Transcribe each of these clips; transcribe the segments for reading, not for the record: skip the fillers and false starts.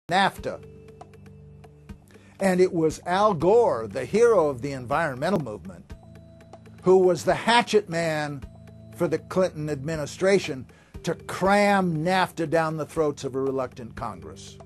NAFTA. And it was Al Gore, the hero of the environmental movement, who was the hatchet man for the Clinton administration to cram NAFTA down the throats of a reluctant Congress.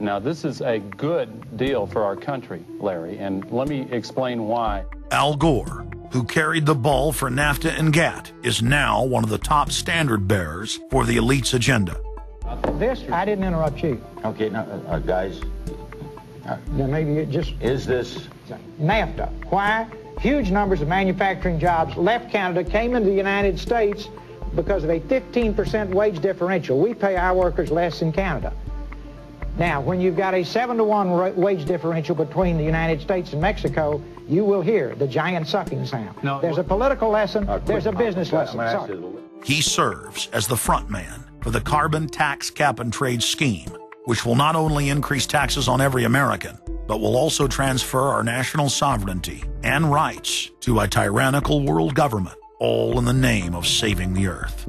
Now, this is a good deal for our country, Larry, and let me explain why. Al Gore, who carried the ball for NAFTA and GATT, is now one of the top standard bearers for the elite's agenda. I didn't interrupt you. Okay, now, guys. Then maybe it just... Is this... NAFTA. Why? Huge numbers of manufacturing jobs left Canada, came into the United States because of a 15% wage differential. We pay our workers less in Canada. Now, when you've got a 7-to-1 wage differential between the United States and Mexico, you will hear the giant sucking sound. No, there's a political lesson, there's a business lesson. Sorry. He serves as the front man for the carbon tax cap and trade scheme, which will not only increase taxes on every American, but will also transfer our national sovereignty and rights to a tyrannical world government, all in the name of saving the earth.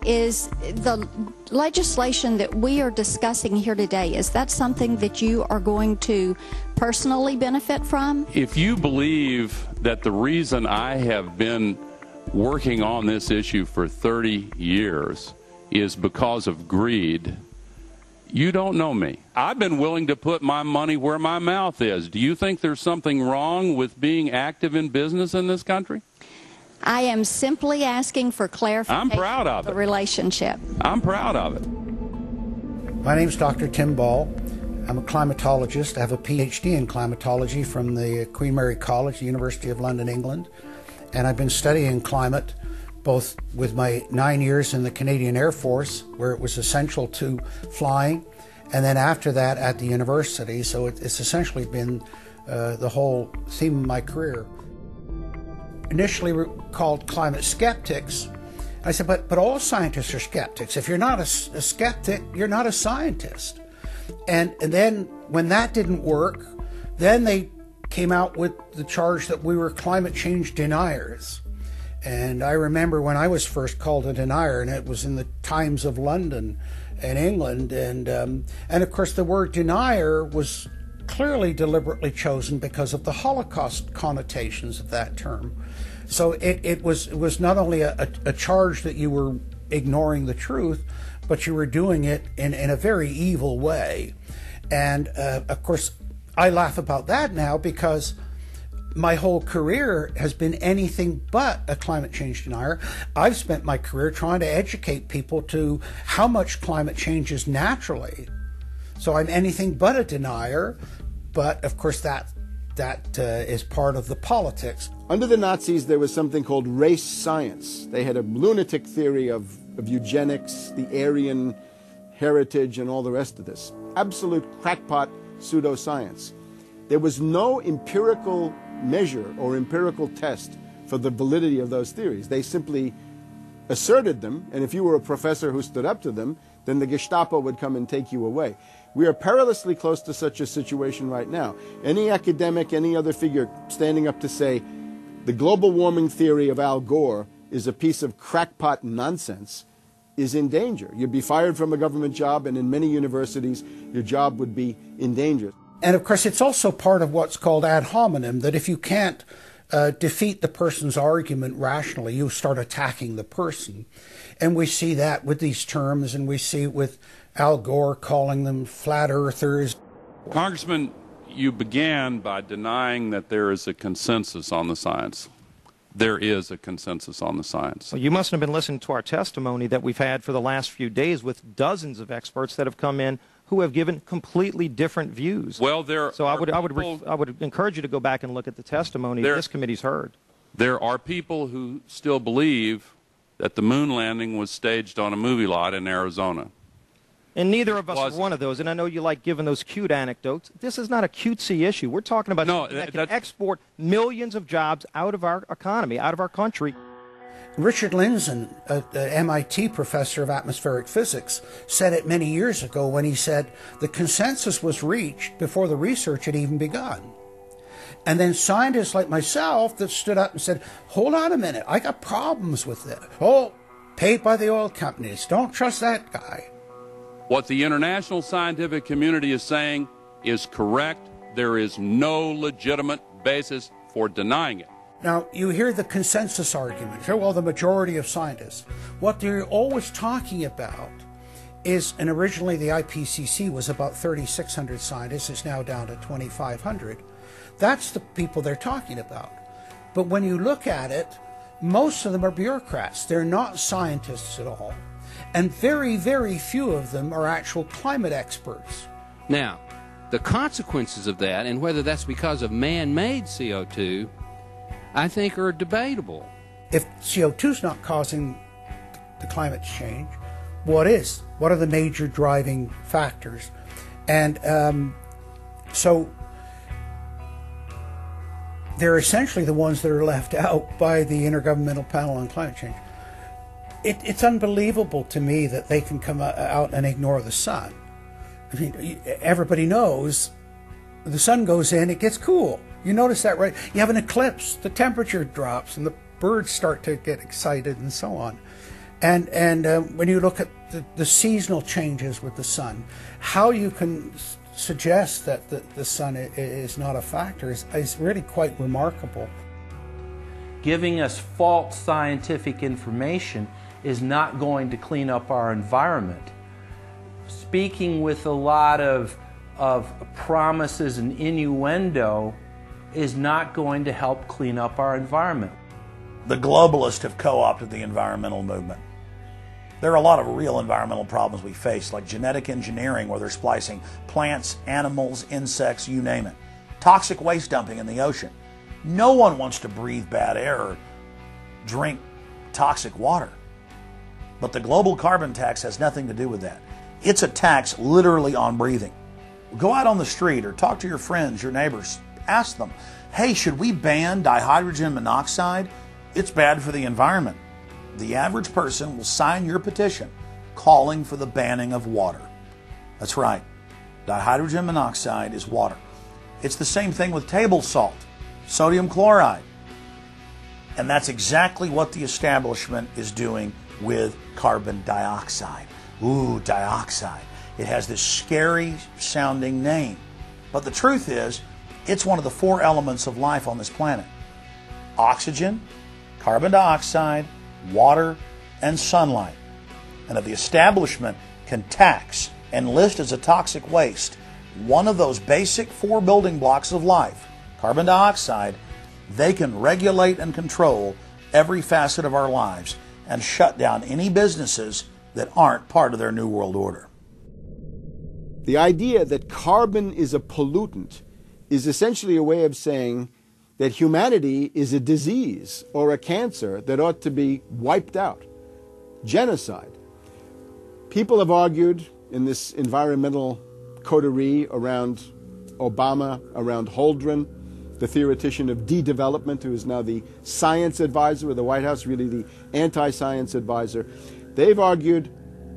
Is the legislation that we are discussing here today, is that something that you are going to personally benefit from? If you believe that the reason I have been working on this issue for 30 years is because of greed, you don't know me. I've been willing to put my money where my mouth is. Do you think there's something wrong with being active in business in this country? I am simply asking for clarification. I'm proud of the relationship. I'm proud of it. My name is Dr. Tim Ball. I'm a climatologist. I have a PhD in climatology from the Queen Mary College, the University of London, England. And I've been studying climate both with my 9 years in the Canadian Air Force, where it was essential to flying, and then after that at the university. So it's essentially been the whole theme of my career. Initially we were called climate skeptics. I said, but all scientists are skeptics. If you're not a skeptic, you're not a scientist. And then when that didn't work, then they came out with the charge that we were climate change deniers. And I remember when I was first called a denier, and it was in the Times of London and England, and of course the word denier was clearly deliberately chosen because of the Holocaust connotations of that term. So it was not only a charge that you were ignoring the truth, but you were doing it in a very evil way. And of course, I laugh about that now because my whole career has been anything but a climate change denier. I've spent my career trying to educate people to how much climate changes naturally. So I'm anything but a denier, but of course that is part of the politics. Under the Nazis, there was something called race science. They had a lunatic theory of eugenics, the Aryan heritage, and all the rest of this. Absolute crackpot pseudoscience. There was no empirical measure or empirical test for the validity of those theories. They simply asserted them, and if you were a professor who stood up to them, then the Gestapo would come and take you away. We are perilously close to such a situation right now. Any academic, any other figure standing up to say the global warming theory of Al Gore is a piece of crackpot nonsense is in danger. You'd be fired from a government job, and in many universities, your job would be in danger. And of course, it's also part of what's called ad hominem, that if you can't defeat the person's argument rationally, you start attacking the person. And we see that with these terms, and we see it with Al Gore calling them flat earthers. Congressman, you began by denying that there is a consensus on the science. There is a consensus on the science. Well, you mustn't have been listening to our testimony that we've had for the last few days with dozens of experts that have come in who have given completely different views. Well, I would encourage you to go back and look at the testimony this committee's heard. There are people who still believe that the moon landing was staged on a movie lot in Arizona. And neither of us are one of those. And I know you like giving those cute anecdotes. This is not a cutesy issue. We're talking about something that can export millions of jobs out of our economy, out of our country. Richard Lindzen, an MIT professor of atmospheric physics, said it many years ago when he said the consensus was reached before the research had even begun. And then scientists like myself that stood up and said, hold on a minute, I got problems with this. Oh, paid by the oil companies, don't trust that guy. What the international scientific community is saying is correct. There is no legitimate basis for denying it. Now, you hear the consensus argument. Well, the majority of scientists. What they're always talking about is, and originally the IPCC was about 3,600 scientists, it's now down to 2,500. That's the people they're talking about. But when you look at it, most of them are bureaucrats. They're not scientists at all. And very, very few of them are actual climate experts. Now, the consequences of that, and whether that's because of man-made CO2, I think are debatable. If CO2 is not causing the climate change, what is? What are the major driving factors? And so they're essentially the ones that are left out by the Intergovernmental Panel on Climate Change. It's unbelievable to me that they can come out and ignore the sun. I mean, everybody knows the sun goes in, it gets cool. You notice that, right? You have an eclipse, the temperature drops, and the birds start to get excited and so on. And when you look at the seasonal changes with the sun, how you can suggest that the sun is not a factor is really quite remarkable. Giving us false scientific information is not going to clean up our environment. Speaking with a lot of promises and innuendo is not going to help clean up our environment. The globalists have co-opted the environmental movement. There are a lot of real environmental problems we face, like genetic engineering, where they're splicing plants, animals, insects, you name it. Toxic waste dumping in the ocean. No one wants to breathe bad air or drink toxic water. But the global carbon tax has nothing to do with that. It's a tax literally on breathing. Go out on the street or talk to your friends, your neighbors. Ask them, hey, should we ban dihydrogen monoxide? It's bad for the environment. The average person will sign your petition calling for the banning of water. That's right. Dihydrogen monoxide is water. It's the same thing with table salt, sodium chloride. And that's exactly what the establishment is doing with carbon dioxide. Ooh, dioxide. It has this scary sounding name. But the truth is, it's one of the 4 elements of life on this planet. Oxygen, carbon dioxide, water, and sunlight. And if the establishment can tax and list as a toxic waste one of those basic 4 building blocks of life, carbon dioxide, they can regulate and control every facet of our lives and shut down any businesses that aren't part of their New World Order. The idea that carbon is a pollutant is essentially a way of saying that humanity is a disease or a cancer that ought to be wiped out. Genocide. People have argued in this environmental coterie around Obama, around Holdren, the theoretician of de-development, who is now the science advisor of the White House, really the anti-science advisor. They've argued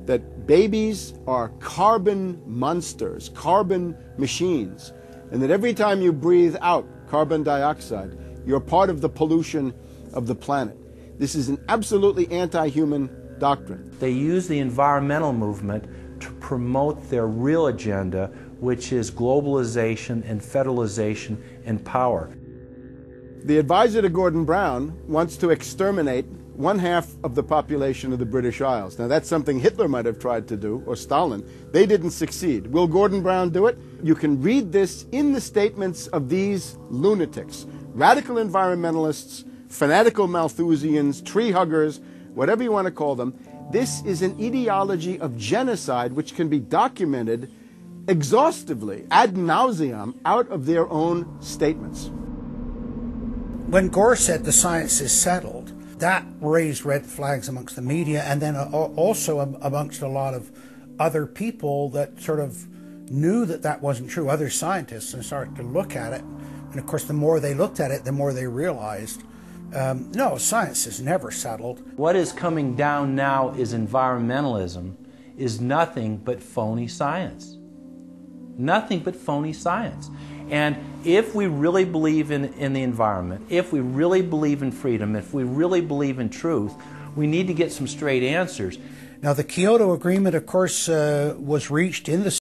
that babies are carbon monsters, carbon machines, and that every time you breathe out carbon dioxide, you're part of the pollution of the planet. This is an absolutely anti-human doctrine. They use the environmental movement to promote their real agenda, which is globalization and federalization and power. The advisor to Gordon Brown wants to exterminate 1/2 of the population of the British Isles. Now that's something Hitler might have tried to do, or Stalin. They didn't succeed. Will Gordon Brown do it? You can read this in the statements of these lunatics, radical environmentalists, fanatical Malthusians, tree huggers, whatever you want to call them. This is an ideology of genocide which can be documented exhaustively, ad nauseum, out of their own statements. When Gore said the science is settled, that raised red flags amongst the media, and then also amongst a lot of other people that sort of knew that that wasn't true, other scientists, and started to look at it. And of course, the more they looked at it, the more they realized, no, science is never settled. What is coming down now is environmentalism, is nothing but phony science. Nothing but phony science. And if we really believe in the environment, if we really believe in freedom, if we really believe in truth, we need to get some straight answers. Now, the Kyoto Agreement, of course, was reached in the